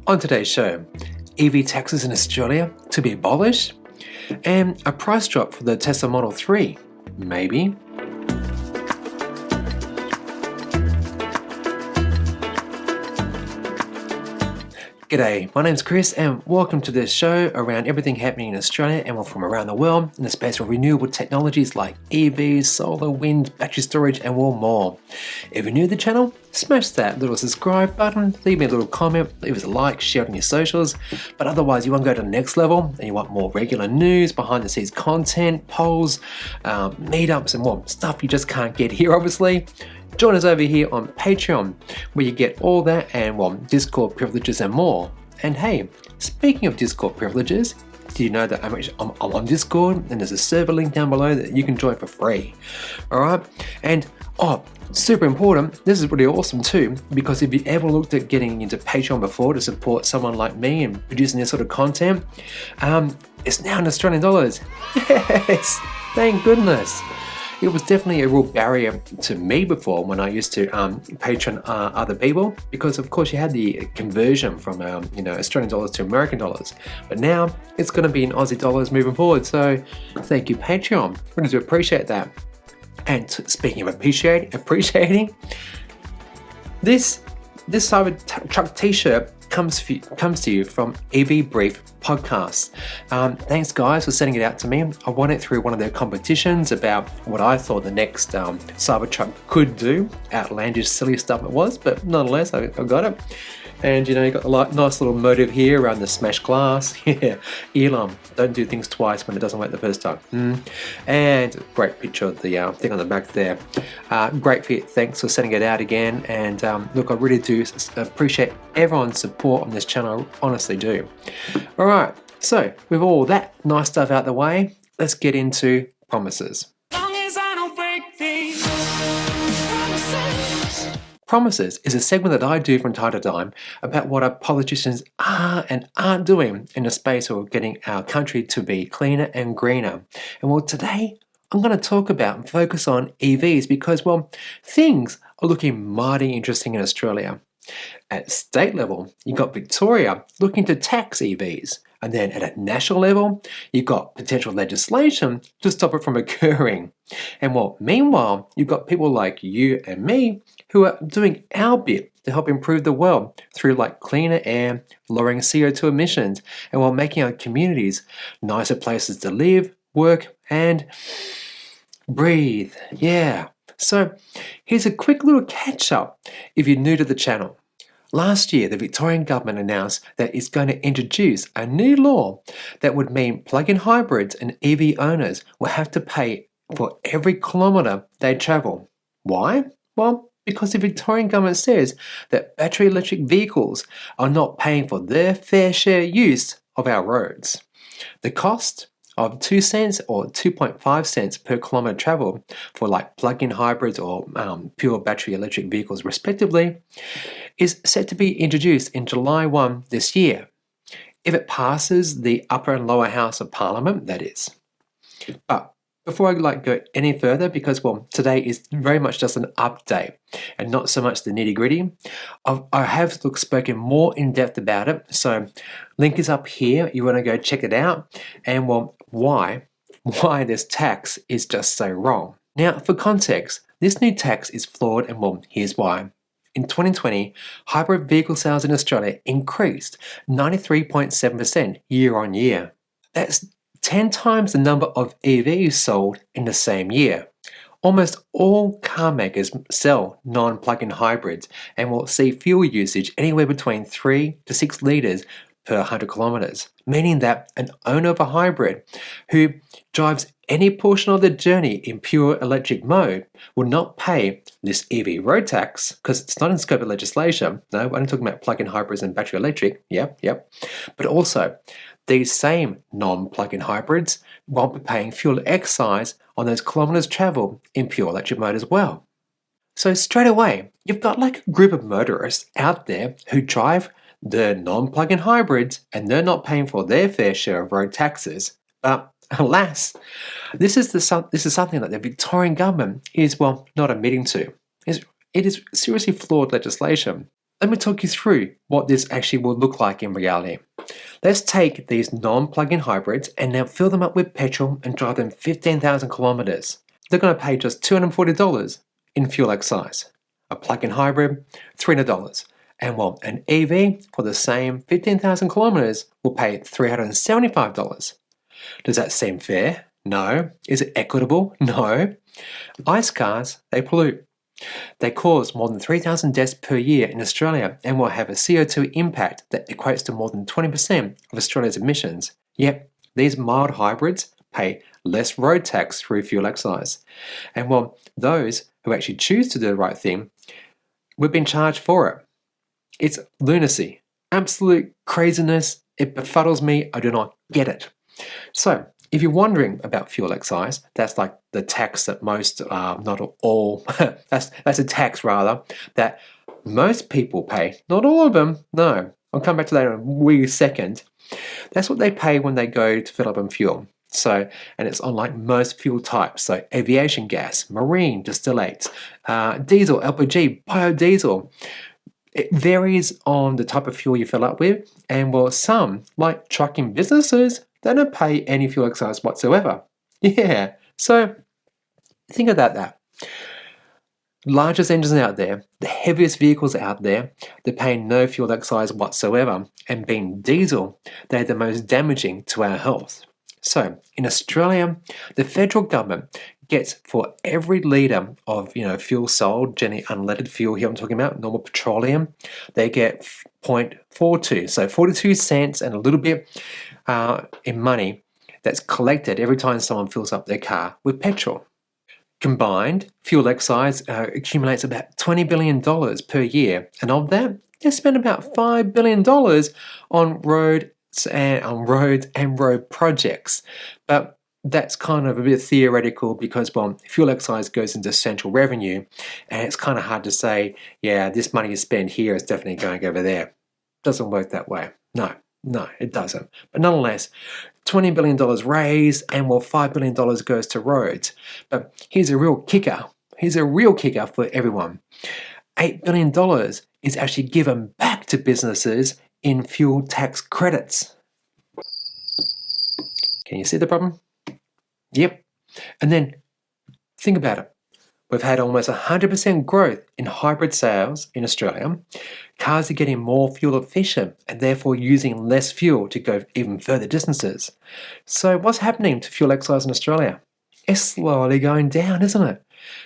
On today's show, EV taxes in Australia to be abolished, and a price drop for the Tesla Model 3, maybe. G'day, my name's Chris and welcome to this show around everything happening in Australia and from around the world in the space of renewable technologies like EVs, solar, wind, battery storage and more. If you're new to the channel, smash that little subscribe button, leave me a little comment, leave us a like, share it on your socials. But otherwise you want to go to the next level and you want more regular news, behind the scenes content, polls, meetups and more stuff you just can't get here obviously. Join us over here on Patreon, where you get all that and Discord privileges and more. And hey, speaking of Discord privileges, do you know that I'm on Discord and there's a server link down below that you can join for free? Alright, and super important, this is really awesome too, because if you ever looked at getting into Patreon before to support someone like me and producing this sort of content, it's now in Australian dollars. Yes, thank goodness. It was definitely a real barrier to me before when I used to patron other people, because of course you had the conversion from Australian dollars to American dollars, but now it's going to be in Aussie dollars moving forward. So thank you, Patreon. Really do appreciate that. And speaking of appreciating, this Cybertruck t-shirt comes to you from EV Brief Podcast. Thanks guys for sending it out to me. I won it through one of their competitions about what I thought the next Cybertruck could do. Outlandish, silly stuff it was, but nonetheless I got it. And you got the nice little motive here around the smashed glass. Yeah, Elon, don't do things twice when it doesn't work the first time. And great picture of the thing on the back there. Great fit, thanks for sending it out again. And look, I really do appreciate everyone's support on this channel, I honestly do. Alright, so with all that nice stuff out the way, let's get into promises. Promises is a segment that I do from time to time about what our politicians are and aren't doing in the space of getting our country to be cleaner and greener. And today I'm going to talk about and focus on EVs because, things are looking mighty interesting in Australia. At state level, you've got Victoria looking to tax EVs. And then at a national level, you've got potential legislation to stop it from occurring. And meanwhile, you've got people like you and me who are doing our bit to help improve the world through cleaner air, lowering CO2 emissions, and while making our communities nicer places to live, work, and breathe. Yeah. So here's a quick little catch up if you're new to the channel. Last year, the Victorian government announced that it's going to introduce a new law that would mean plug-in hybrids and EV owners will have to pay for every kilometre they travel. Why? Well, because the Victorian government says that battery electric vehicles are not paying for their fair share use of our roads. The cost of 2 cents or 2.5 cents per kilometre travel for plug-in hybrids or pure battery electric vehicles respectively is set to be introduced in July 1 this year, if it passes the upper and lower house of Parliament, that is. But before I go any further, because today is very much just an update and not so much the nitty-gritty, I have spoken more in depth about it, so link is up here. You want to go check it out, and why this tax is just so wrong. Now, for context, this new tax is flawed, and here's why. In 2020, hybrid vehicle sales in Australia increased 93.7% year on year. That's 10 times the number of EVs sold in the same year. Almost all car makers sell non-plug-in hybrids and will see fuel usage anywhere between 3 to 6 litres per 100 kilometres, meaning that an owner of a hybrid who drives any portion of the journey in pure electric mode will not pay this EV road tax because it's not in scope of legislation. No, we're only talking about plug-in hybrids and battery electric. Yep. But also, these same non-plug-in hybrids won't be paying fuel excise on those kilometres travelled in pure electric mode as well. So straight away, you've got a group of motorists out there who drive the non-plug-in hybrids and they're not paying for their fair share of road taxes. But alas, this is something that the Victorian government is not admitting to. It is seriously flawed legislation. Let me talk you through what this actually will look like in reality. Let's take these non-plug-in hybrids and now fill them up with petrol and drive them 15,000 kilometers. They're going to pay just $240 in fuel excise. A plug-in hybrid, $300. And well, an EV for the same 15,000 kilometers will pay $375. Does that seem fair? No. Is it equitable? No. ICE cars, they pollute. They cause more than 3,000 deaths per year in Australia and will have a CO2 impact that equates to more than 20% of Australia's emissions. Yet, these mild hybrids pay less road tax through fuel excise. And well, those who actually choose to do the right thing, we've been charged for it. It's lunacy, absolute craziness. It befuddles me. I do not get it. So, if you're wondering about fuel excise, that's like the tax that most, not all, that's a tax rather, that most people pay. Not all of them, no. I'll come back to that in a wee second. That's what they pay when they go to fill up on fuel. So, and it's on like most fuel types, so aviation gas, marine, distillates, diesel, LPG, biodiesel. It varies on the type of fuel you fill up with, and well, some, like trucking businesses, they don't pay any fuel excise whatsoever. Yeah, so think about that. Largest engines out there, the heaviest vehicles out there, they're paying no fuel excise whatsoever, and being diesel, they're the most damaging to our health. So, in Australia, the federal government gets for every litre of fuel sold, generally unleaded fuel here I'm talking about, normal petroleum, they get 0.42, so 42 cents and a little bit in money that's collected every time someone fills up their car with petrol. Combined, fuel excise accumulates about $20 billion per year, and of that, they spend about $5 billion on roads and road projects. But that's kind of a bit theoretical because, well, fuel excise goes into central revenue, and it's kind of hard to say, yeah, this money you spend here is definitely going over there. Doesn't work that way. No, it doesn't. But nonetheless, $20 billion raised, and well, $5 billion goes to roads. But here's a real kicker. Here's a real kicker for everyone. $8 billion is actually given back to businesses in fuel tax credits. Can you see the problem? Yep. And then think about it. We've had almost 100% growth in hybrid sales in Australia. Cars are getting more fuel efficient and therefore using less fuel to go even further distances. So what's happening to fuel excise in Australia? It's slowly going down, isn't it?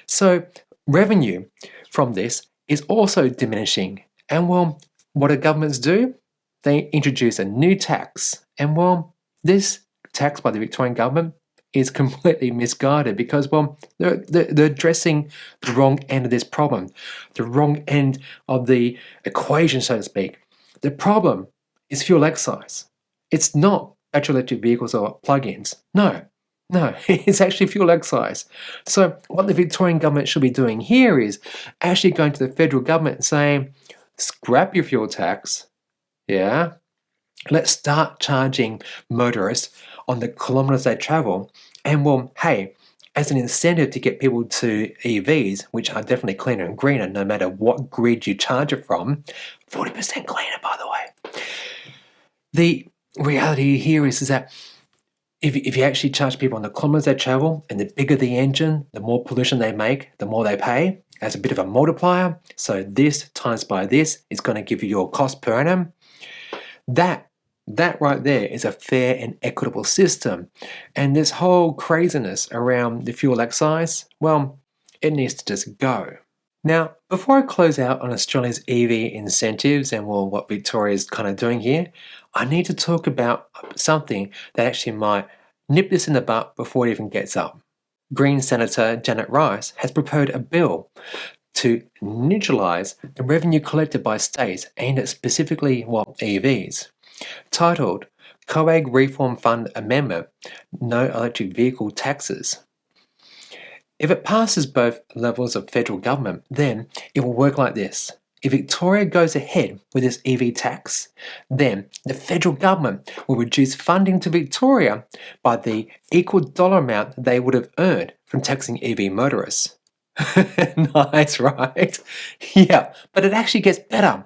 So revenue from this is also diminishing. And well, what do governments do? They introduce a new tax. And well, this tax by the Victorian government is completely misguided because, well, they're addressing the wrong end of this problem, the wrong end of the equation, so to speak. The problem is fuel excise. It's not petrol electric vehicles or plug-ins. No, it's actually fuel excise. So what the Victorian government should be doing here is actually going to the federal government and saying, scrap your fuel tax, yeah? Let's start charging motorists on the kilometres they travel. And well, hey, as an incentive to get people to EVs, which are definitely cleaner and greener no matter what grid you charge it from, 40% cleaner, by the way. The reality here is that if you actually charge people on the kilometres they travel, and the bigger the engine, the more pollution they make, the more they pay, as a bit of a multiplier. So this times by this is going to give you your cost per annum. That right there is a fair and equitable system. And this whole craziness around the fuel excise, well, it needs to just go. Now, before I close out on Australia's EV incentives and well, what Victoria is kind of doing here, I need to talk about something that actually might nip this in the butt before it even gets up. Green Senator Janet Rice has proposed a bill to neutralise the revenue collected by states aimed at specifically, EVs. Titled COAG Reform Fund Amendment, No Electric Vehicle Taxes. If it passes both levels of federal government, then it will work like this. If Victoria goes ahead with this EV tax, then the federal government will reduce funding to Victoria by the equal dollar amount they would have earned from taxing EV motorists. Nice, right? Yeah, but it actually gets better.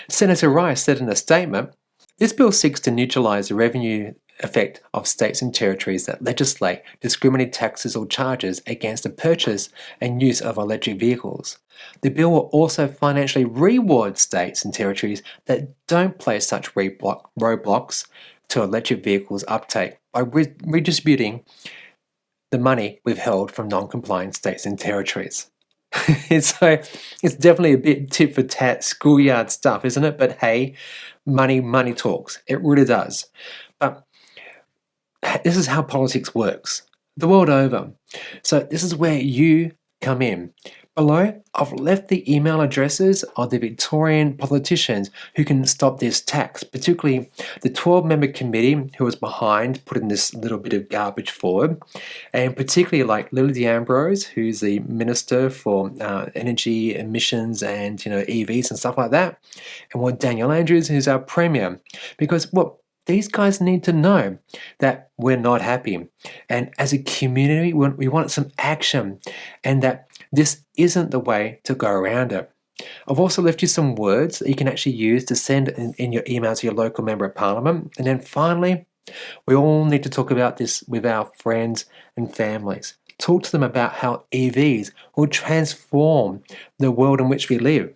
Senator Rice said in a statement, "This bill seeks to neutralise the revenue effect of states and territories that legislate discriminatory taxes or charges against the purchase and use of electric vehicles. The bill will also financially reward states and territories that don't place such roadblocks to electric vehicles uptake by redistributing the money withheld from non-compliant states and territories." So it's definitely a bit tit for tat schoolyard stuff, isn't it? But hey, money talks. It really does. But this is how politics works the world over. So this is where you come in. Below, I've left the email addresses of the Victorian politicians who can stop this tax, particularly the 12-member committee who was behind putting this little bit of garbage forward, and particularly like Lily D'Ambrose, who's the Minister for Energy, Emissions and EVs and stuff like that, and Daniel Andrews, who's our Premier, because these guys need to know that we're not happy. And as a community, we want some action, and that this isn't the way to go around it. I've also left you some words that you can actually use to send in your email to your local member of parliament. And then finally, we all need to talk about this with our friends and families. Talk to them about how EVs will transform the world in which we live,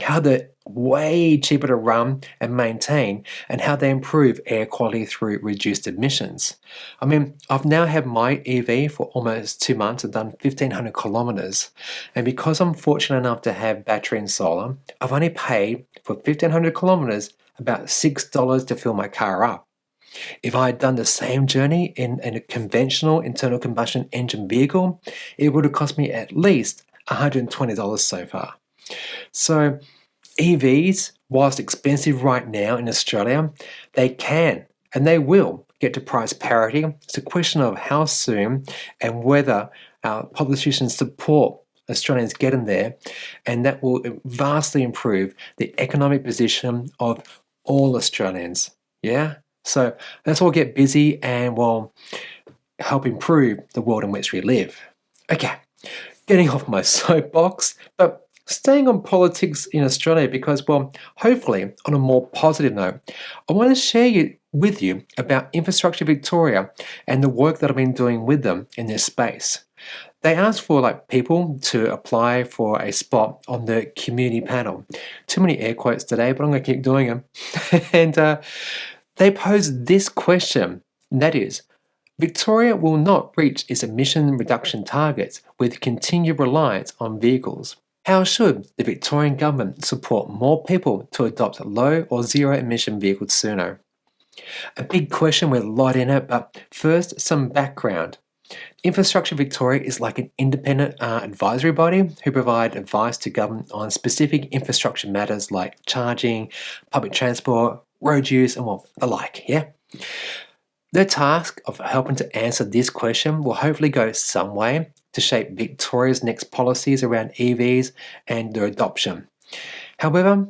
how they're way cheaper to run and maintain, and how they improve air quality through reduced emissions. I mean, I've now had my EV for almost 2 months and done 1,500 kilometers. And because I'm fortunate enough to have battery and solar, I've only paid for 1,500 kilometers about $6 to fill my car up. If I had done the same journey in a conventional internal combustion engine vehicle, it would have cost me at least $120 so far. So EVs, whilst expensive right now in Australia, they can and they will get to price parity. It's a question of how soon and whether our politicians support Australians getting there, and that will vastly improve the economic position of all Australians. Yeah? So let's all get busy and we'll help improve the world in which we live. Okay, getting off my soapbox, but staying on politics in Australia because, hopefully on a more positive note, I want to share with you about Infrastructure Victoria and the work that I've been doing with them in this space. They asked for people to apply for a spot on the community panel. Too many air quotes today, but I'm going to keep doing them. And they posed this question, and that is, Victoria will not reach its emission reduction targets with continued reliance on vehicles. How should the Victorian government support more people to adopt low or zero emission vehicles sooner? A big question with a lot in it, but first, some background. Infrastructure Victoria is like an independent advisory body who provide advice to government on specific infrastructure matters like charging, public transport, road use, and the like, yeah? Their task of helping to answer this question will hopefully go some way to shape Victoria's next policies around EVs and their adoption. However,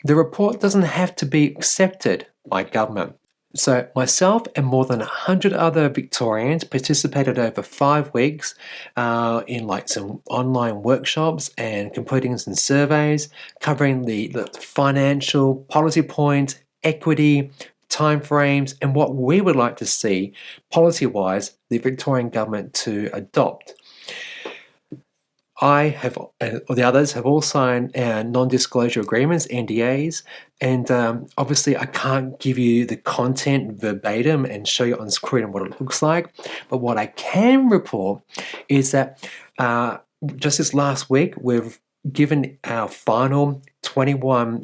the report doesn't have to be accepted by government. So myself and more than 100 other Victorians participated over 5 weeks in some online workshops and completing some surveys covering the financial, policy points, equity, timeframes, and what we would like to see policy-wise the Victorian government to adopt. I have, or the others have all signed non-disclosure agreements, NDAs, and obviously I can't give you the content verbatim and show you on screen what it looks like, but what I can report is that just this last week we've given our final 21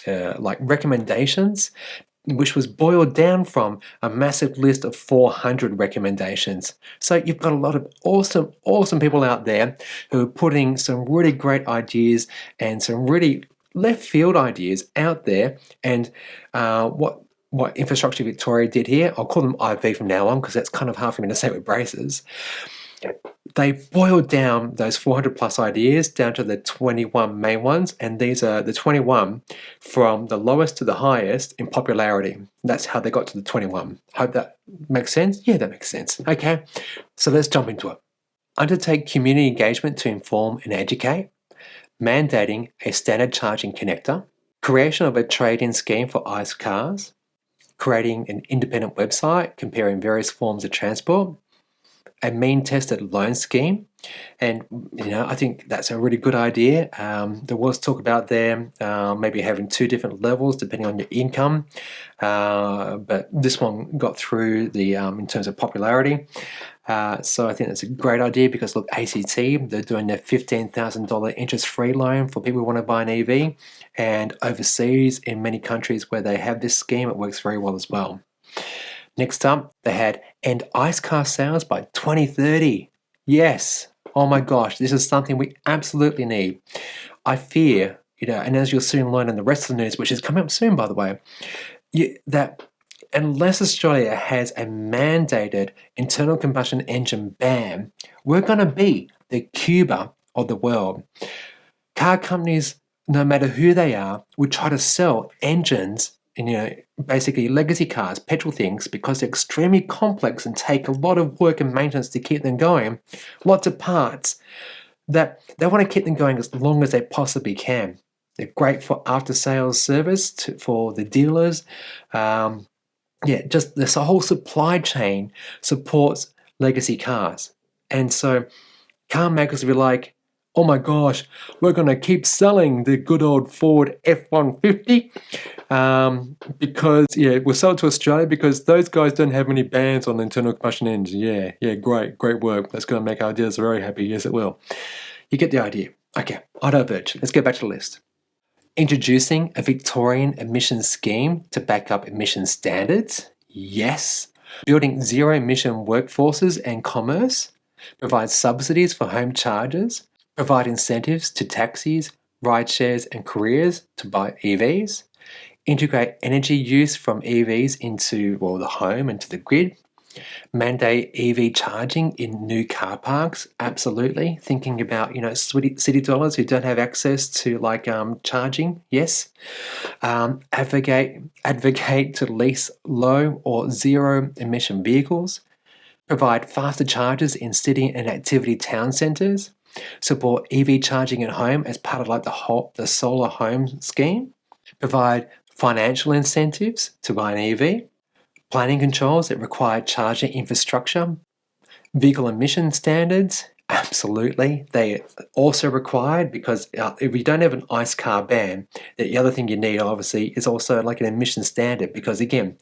recommendations, which was boiled down from a massive list of 400 recommendations. So you've got a lot of awesome people out there who are putting some really great ideas and some really left field ideas out there. And what Infrastructure Victoria did here, I'll call them IV from now on because that's kind of hard for me to say with braces. They boiled down those 400 plus ideas down to the 21 main ones, and these are the 21 from the lowest to the highest in popularity. That's how they got to the 21. Hope that makes sense? Yeah, that makes sense. Okay, so let's jump into it. Undertake community engagement to inform and educate, mandating a standard charging connector, creation of a trade-in scheme for ICE cars, creating an independent website comparing various forms of transport, a mean-tested loan scheme, and I think that's a really good idea. There was talk about there maybe having 2 different levels depending on your income, but this one got through the in terms of popularity. So I think that's a great idea because look, ACT, they're doing their $15,000 interest-free loan for people who want to buy an EV, and overseas in many countries where they have this scheme, it works very well as well. Next up, they had end ICE car sales by 2030. Yes. Oh my gosh, this is something we absolutely need. I fear, and as you'll soon learn in the rest of the news, which is coming up soon, by the way, that unless Australia has a mandated internal combustion engine ban, we're going to be the Cuba of the world. Car companies, no matter who they are, would try to sell engines, basically legacy cars, petrol things, because they're extremely complex and take a lot of work and maintenance to keep them going, lots of parts, that they want to keep them going as long as they possibly can. They're great for after-sales service for the dealers. Just this whole supply chain supports legacy cars. And so car makers will be like, oh my gosh, we're going to keep selling the good old Ford F-150 because, we'll sell it to Australia because those guys don't have any bans on the internal combustion engine. Yeah, great work. That's going to make our dealers very happy. Yes, it will. You get the idea. Okay, I diverge. Let's go back to the list. Introducing a Victorian emissions scheme to back up emission standards. Yes. Building zero-emission workforces and commerce. Provide subsidies for home chargers. Provide incentives to taxis, ride shares and couriers to buy EVs. Integrate energy use from EVs into the home and to the grid. Mandate EV charging in new car parks. Absolutely. Thinking about, city dwellers who don't have access to charging. Yes. Advocate to lease low or zero emission vehicles. Provide faster chargers in city and activity town centres. Support EV charging at home as part of the solar home scheme. Provide financial incentives to buy an EV. Planning controls that require charging infrastructure. Vehicle emission standards, absolutely. They also required because if you don't have an ICE car ban, the other thing you need obviously is also an emission standard because again,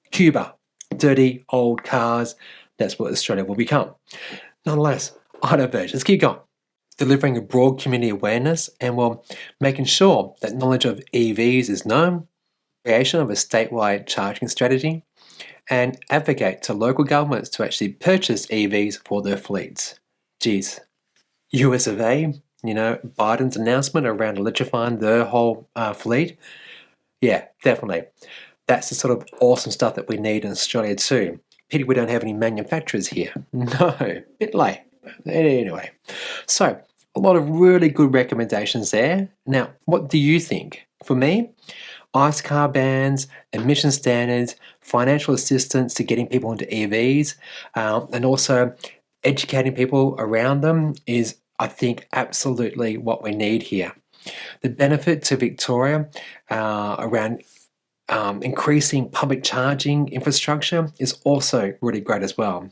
Cuba, dirty old cars, that's what Australia will become. Nonetheless, I diverge. Let's keep going. Delivering a broad community awareness and making sure that knowledge of EVs is known. Creation of a statewide charging strategy. And advocate to local governments to actually purchase EVs for their fleets. Geez. US of A, Biden's announcement around electrifying their whole fleet. Yeah, definitely. That's the sort of awesome stuff that we need in Australia too. Pity we don't have any manufacturers here. No, bit late. Anyway, so a lot of really good recommendations there. Now, what do you think? For me, ICE car bans, emission standards, financial assistance to getting people into EVs, and also educating people around them is, I think, absolutely what we need here. The benefit to Victoria around increasing public charging infrastructure is also really great as well.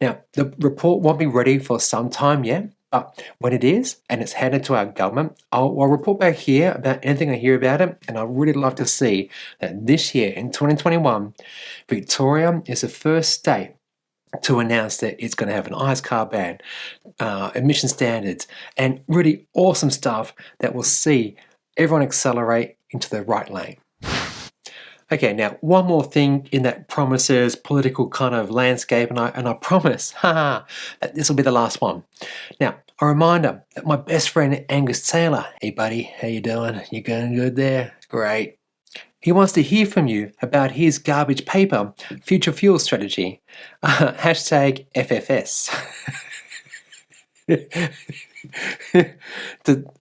Now, the report won't be ready for some time yet, but when it is, and it's handed to our government, I'll report back here about anything I hear about it, and I'd really love to see that this year, in 2021, Victoria is the first state to announce that it's going to have an ICE car ban, emission standards, and really awesome stuff that will see everyone accelerate into the right lane. Okay, now one more thing in that promises political kind of landscape, and I promise, that this will be the last one. Now, a reminder that my best friend Angus Taylor, hey buddy, how you doing? You going good there? Great. He wants to hear from you about his garbage paper future fuel strategy. Hashtag FFS.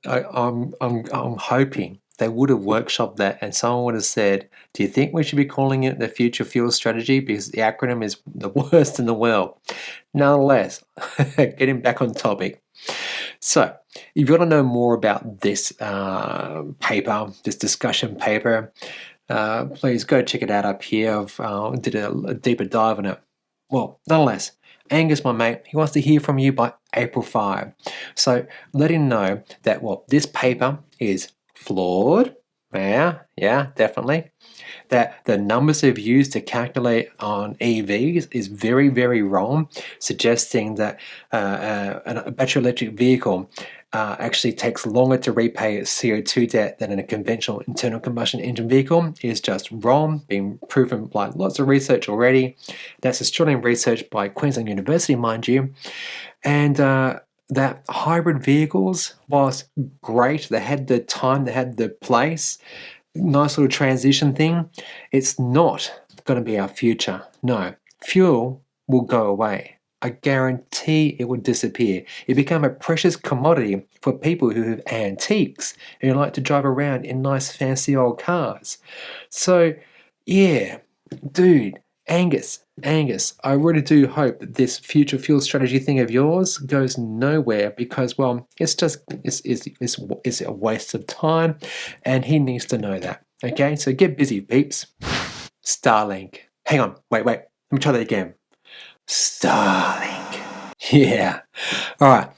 I'm hoping they would have workshopped that and someone would have said, do you think we should be calling it the future fuel strategy because the acronym is the worst in the world? Nonetheless, getting back on topic. So, if you want to know more about this paper, this discussion paper, please go check it out up here. I've did a deeper dive on it. Well, nonetheless, Angus, my mate, he wants to hear from you by April 5. So let him know that, well, this paper is flawed. Yeah, definitely. That the numbers they've used to calculate on EVs is very, very wrong, suggesting that a battery electric vehicle actually takes longer to repay its CO2 debt than in a conventional internal combustion engine vehicle is just wrong, being proven by lots of research already. That's Australian research by Queensland University, mind you. And that hybrid vehicles was great. They had the time, they had the place, nice little transition thing. It's not going to be our future. No, fuel will go away. I guarantee it will disappear. It become a precious commodity for people who have antiques and like to drive around in nice fancy old cars. So, yeah, dude, Angus, I really do hope that this future fuel strategy thing of yours goes nowhere because, well, it's a waste of time, and he needs to know that. Okay, so get busy, peeps. Starlink. Hang on, wait. Let me try that again. Starlink. Yeah. All right.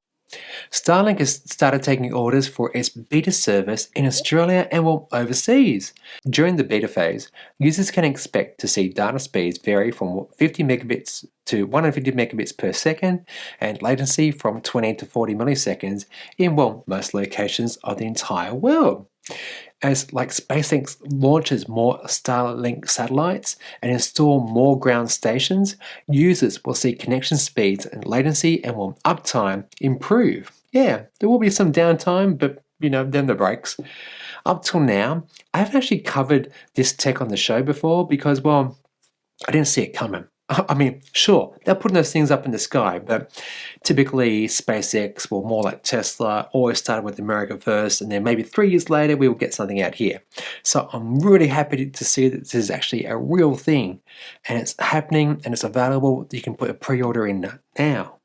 Starlink has started taking orders for its beta service in Australia and well overseas. During the beta phase, users can expect to see data speeds vary from 50 megabits to 150 megabits per second and latency from 20 to 40 milliseconds in well most locations of the entire world. As like SpaceX launches more Starlink satellites and install more ground stations, users will see connection speeds and latency and will uptime improve. Yeah, there will be some downtime, but then the breaks. Up till now, I haven't actually covered this tech on the show before because, well, I didn't see it coming. I mean, sure, they're putting those things up in the sky, but typically SpaceX, well, more like Tesla, always started with America first, and then maybe 3 years later, we will get something out here. So I'm really happy to see that this is actually a real thing, and it's happening, and it's available. You can put a pre-order in now.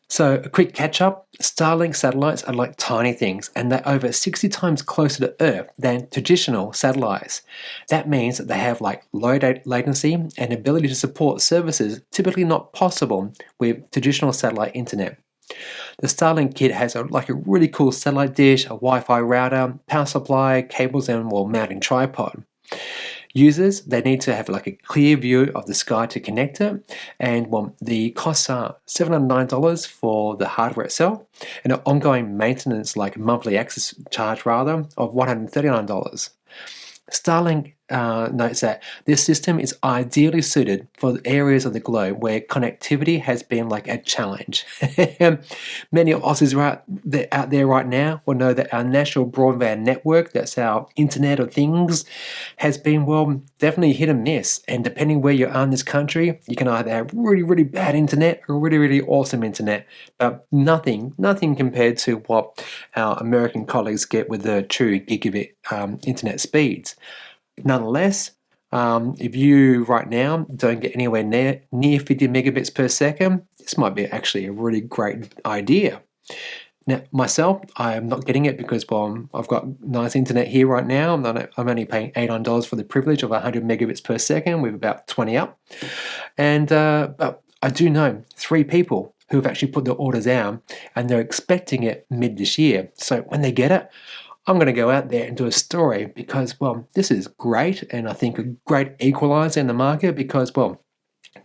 So a quick catch up, Starlink satellites are like tiny things and they're over 60 times closer to Earth than traditional satellites. That means that they have like low latency and ability to support services typically not possible with traditional satellite internet. The Starlink kit has a really cool satellite dish, a Wi-Fi router, power supply, cables and mounting tripod. Users, they need to have like a clear view of the sky to connect it, and well, the costs are $709 for the hardware itself, and an ongoing maintenance, like monthly access charge rather, of $139. Starlink notes that this system is ideally suited for areas of the globe where connectivity has been like a challenge. Many of Aussies out there right now will know that our national broadband network, that's our Internet of Things, has been, well, definitely hit and miss. And depending where you are in this country, you can either have really, really bad internet or really, really awesome internet. But nothing compared to what our American colleagues get with the true gigabit internet speeds. Nonetheless, if you right now don't get anywhere near 50 megabits per second, this might be actually a really great idea. Now, myself, I am not getting it because, well, I've got nice internet here right now. I'm only paying $800 for the privilege of 100 megabits per second with about 20 up. And but I do know 3 people who have actually put their orders out and they're expecting it mid this year. So when they get it, I'm going to go out there and do a story because, well, this is great and I think a great equalizer in the market because, well,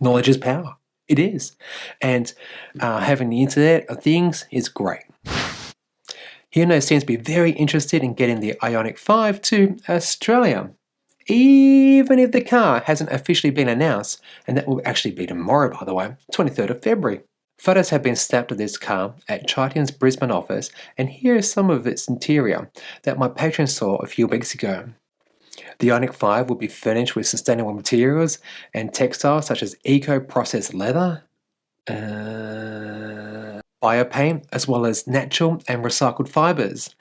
knowledge is power. It is. And having the Internet of Things is great. Hyundai seems to be very interested in getting the IONIQ 5 to Australia, even if the car hasn't officially been announced, and that will actually be tomorrow, by the way, 23rd of February. Photos have been snapped of this car at Triton's Brisbane office, and here is some of its interior that my patron saw a few weeks ago. The IONIQ 5 will be furnished with sustainable materials and textiles such as eco-processed leather, biopaint, as well as natural and recycled fibres,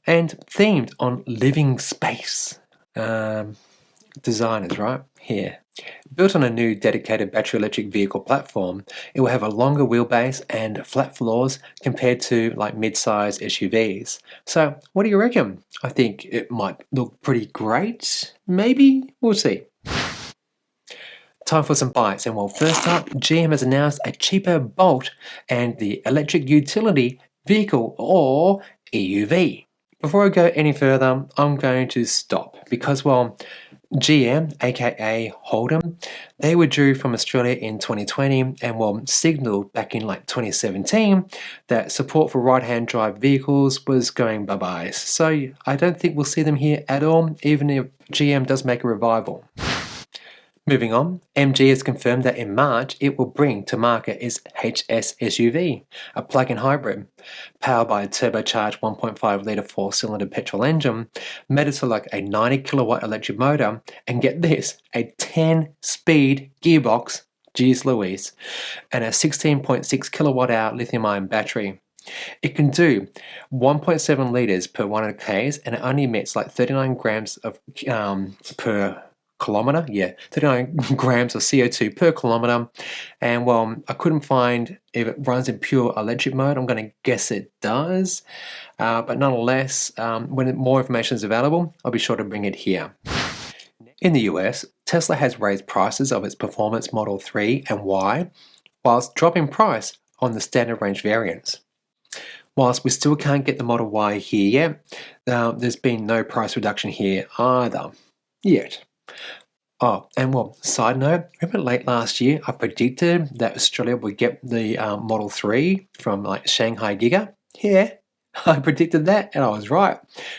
and themed on living space. designers, right? Here. Built on a new dedicated battery electric vehicle platform, it will have a longer wheelbase and flat floors compared to like mid-size SUVs. So what do you reckon? I think it might look pretty great. Maybe? We'll see. Time for some bites, and well, first up, GM has announced a cheaper Bolt and the electric utility vehicle, or EUV. Before I go any further, I'm going to stop because, well, GM, aka Holden, they withdrew from Australia in 2020 and well signalled back in like 2017 that support for right-hand drive vehicles was going bye-bye. So I don't think we'll see them here at all, even if GM does make a revival. Moving on, MG has confirmed that in March it will bring to market its HS SUV, a plug-in hybrid, powered by a turbocharged 1.5 litre 4-cylinder petrol engine, mated to like a 90 kilowatt electric motor, and get this, a 10-speed gearbox, geez Louise, and a 16.6 kilowatt hour lithium-ion battery. It can do 1.7 litres per 100 k's, and it only emits like 39 grams of per kilometer, 39 grams of CO2 per kilometer. And well, I couldn't find if it runs in pure electric mode. I'm going to guess it does, but nonetheless, when more information is available, I'll be sure to bring it here. In the US, Tesla has raised prices of its performance Model 3 and Y, whilst dropping price on the standard range variants. Whilst we still can't get the Model Y here yet, there's been no price reduction here either, yet. Oh, and well, side note, remember late last year I predicted that Australia would get the Model 3 from like Shanghai Giga? Yeah, I predicted that and I was right.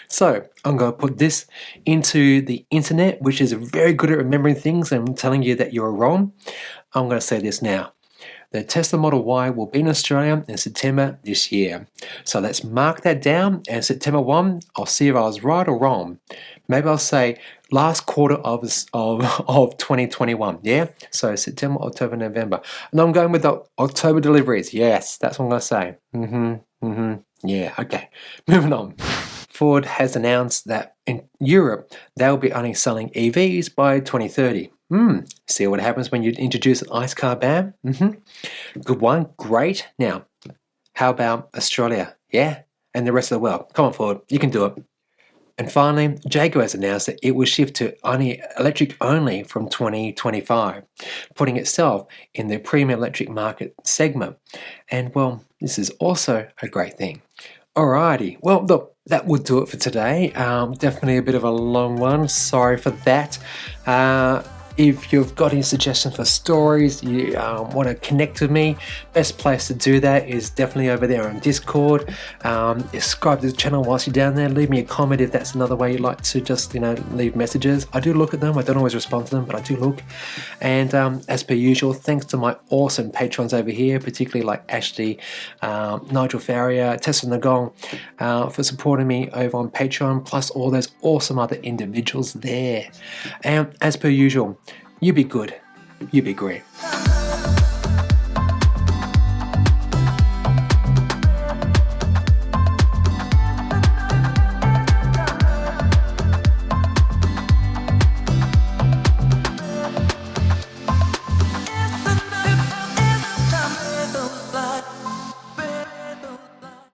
So I'm going to put this into the internet, which is very good at remembering things and telling you that you're wrong. I'm going to say this now. The Tesla Model Y will be in Australia in September this year. So let's mark that down, and September 1, I'll see if I was right or wrong. Maybe I'll say last quarter of 2021, yeah? So September, October, November. And I'm going with the October deliveries. Yes, that's what I'm going to say. Yeah, okay. Moving on. Ford has announced that in Europe, they'll be only selling EVs by 2030. See what happens when you introduce an ICE car ban? Good one, great. Now, how about Australia? Yeah? And the rest of the world? Come on, Ford, you can do it. And finally, Jaguar has announced that it will shift to only electric only from 2025, putting itself in the premium electric market segment. And well, this is also a great thing. Alrighty, well look, that would do it for today. Definitely a bit of a long one, sorry for that. If you've got any suggestions for stories, you want to connect with me, best place to do that is definitely over there on Discord. Subscribe to the channel whilst you're down there. Leave me a comment if that's another way you'd like to just, leave messages. I do look at them. I don't always respond to them, but I do look. And as per usual, thanks to my awesome patrons over here, particularly like Ashley, Nigel Farrier, Tessa Nagong, for supporting me over on Patreon, plus all those awesome other individuals there. And as per usual, you be good, you be great.